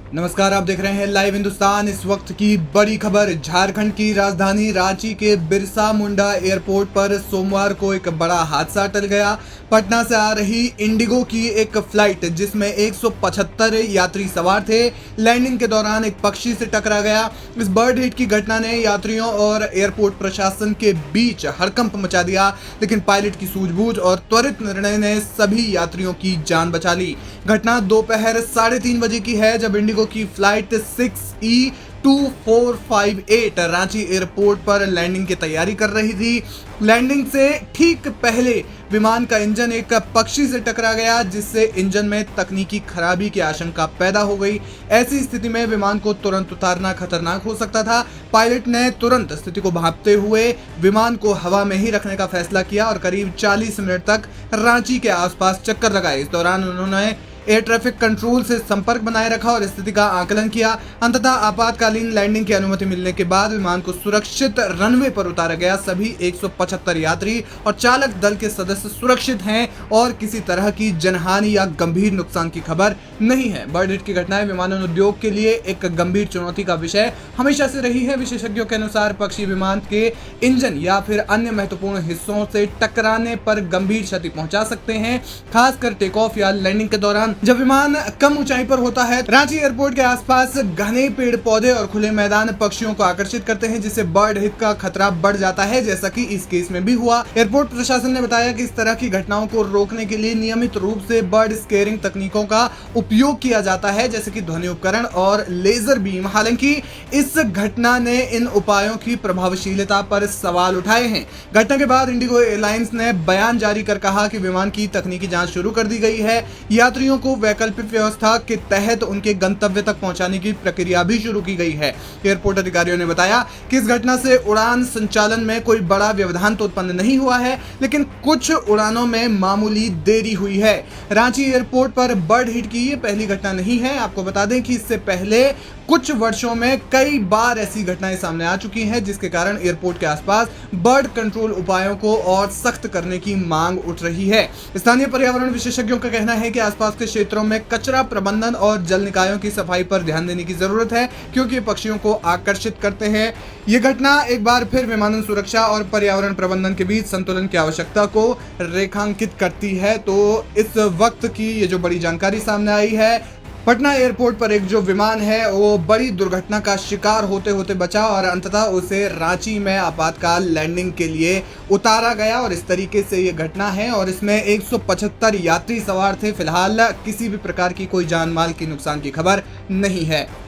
नमस्कार, आप देख रहे हैं लाइव हिंदुस्तान। इस वक्त की बड़ी खबर, झारखंड की राजधानी रांची के बिरसा मुंडा एयरपोर्ट पर सोमवार को एक बड़ा हादसा टल गया। पटना से आ रही इंडिगो की एक फ्लाइट जिसमें 175 यात्री सवार थे, लैंडिंग के दौरान एक पक्षी से टकरा गया। इस बर्ड हिट की घटना ने यात्रियों और एयरपोर्ट प्रशासन के बीच हड़कंप मचा दिया, लेकिन पायलट की सूझबूझ और त्वरित निर्णय ने सभी यात्रियों की जान बचा ली। घटना दोपहर 3:30 बजे की है, जब इंडिगो की फ्लाइट 6E2458 रांची एयरपोर्ट पर लैंडिंग की तैयारी कर रही थी। लैंडिंग से ठीक पहले विमान का इंजन एक पक्षी से टकरा गया, जिससे इंजन में तकनीकी खराबी की आशंका पैदा हो गई। ऐसी स्थिति में विमान को तुरंत उतारना खतरनाक हो सकता था। पायलट ने तुरंत स्थिति को भांपते हुए विमान को हवा में ही रखने का फैसला किया और करीब 40 मिनट तक रांची के आसपास चक्कर लगाए। इस दौरान उन्होंने एयर ट्रैफिक कंट्रोल से संपर्क बनाए रखा और स्थिति का आकलन किया। अंततः आपातकालीन लैंडिंग की अनुमति मिलने के बाद विमान को सुरक्षित रनवे पर उतारा गया। सभी 175 यात्री और चालक दल के सदस्य सुरक्षित हैं और किसी तरह की जनहानि या गंभीर नुकसान की खबर नहीं है। बर्ड हिट की घटनाएं विमानन उद्योग के लिए एक गंभीर चुनौती का विषय हमेशा से रही है। विशेषज्ञों के अनुसार पक्षी विमान के इंजन या फिर अन्य महत्वपूर्ण हिस्सों से टकराने पर गंभीर क्षति पहुंचा सकते हैं, खासकर टेक ऑफ या लैंडिंग के दौरान जब विमान कम ऊंचाई पर होता है। रांची एयरपोर्ट के आसपास घने पेड़ पौधे और खुले मैदान पक्षियों को आकर्षित करते हैं, जिससे बर्ड हिट का खतरा बढ़ जाता है, जैसा कि इस केस में भी हुआ। एयरपोर्ट प्रशासन ने बताया कि इस तरह की घटनाओं को रोकने के लिए नियमित रूप से बर्ड स्केयरिंग तकनीकों का उपयोग किया जाता है, जैसे कि ध्वनि उपकरण और लेजर बीम। हालांकि इस घटना ने इन उपायों की प्रभावशीलता पर सवाल उठाए हैं। घटना के बाद इंडिगो एयरलाइंस ने बयान जारी कर कहा कि विमान की तकनीकी जांच शुरू कर दी गई है। यात्रियों को वैकल्पिक व्यवस्था के तहत उनके गंतव्य तक पहुंचाने की प्रक्रिया भी शुरू की गई है। एयरपोर्ट अधिकारियों ने बताया कि इस घटना से उड़ान संचालन में कोई बड़ा व्यवधान तो उत्पन्न नहीं हुआ है, लेकिन कुछ उड़ानों में मामूली देरी हुई है। रांची एयरपोर्ट पर बर्ड हिट की ये पहली घटना नहीं है। आपको बता दें कि इससे पहले कुछ वर्षों में कई बार ऐसी घटनाएं सामने आ चुकी हैं, जिसके कारण एयरपोर्ट के आसपास बर्ड कंट्रोल उपायों को और सख्त करने की मांग उठ रही है। स्थानीय पर्यावरण विशेषज्ञों का कहना है कि आसपास के क्षेत्रों में कचरा प्रबंधन और जल निकायों की सफाई पर ध्यान देने की जरूरत है, क्योंकि ये पक्षियों को आकर्षित करते हैं। ये घटना एक बार फिर विमानन सुरक्षा और पर्यावरण प्रबंधन के बीच संतुलन की आवश्यकता को रेखांकित करती है। तो इस वक्त की ये जो बड़ी जानकारी सामने आई है, पटना एयरपोर्ट पर एक जो विमान है वो बड़ी दुर्घटना का शिकार होते होते बचा और अंततः उसे रांची में आपातकाल लैंडिंग के लिए उतारा गया। और इस तरीके से ये घटना है और इसमें 175 यात्री सवार थे। फिलहाल किसी भी प्रकार की कोई जान माल की नुकसान की खबर नहीं है।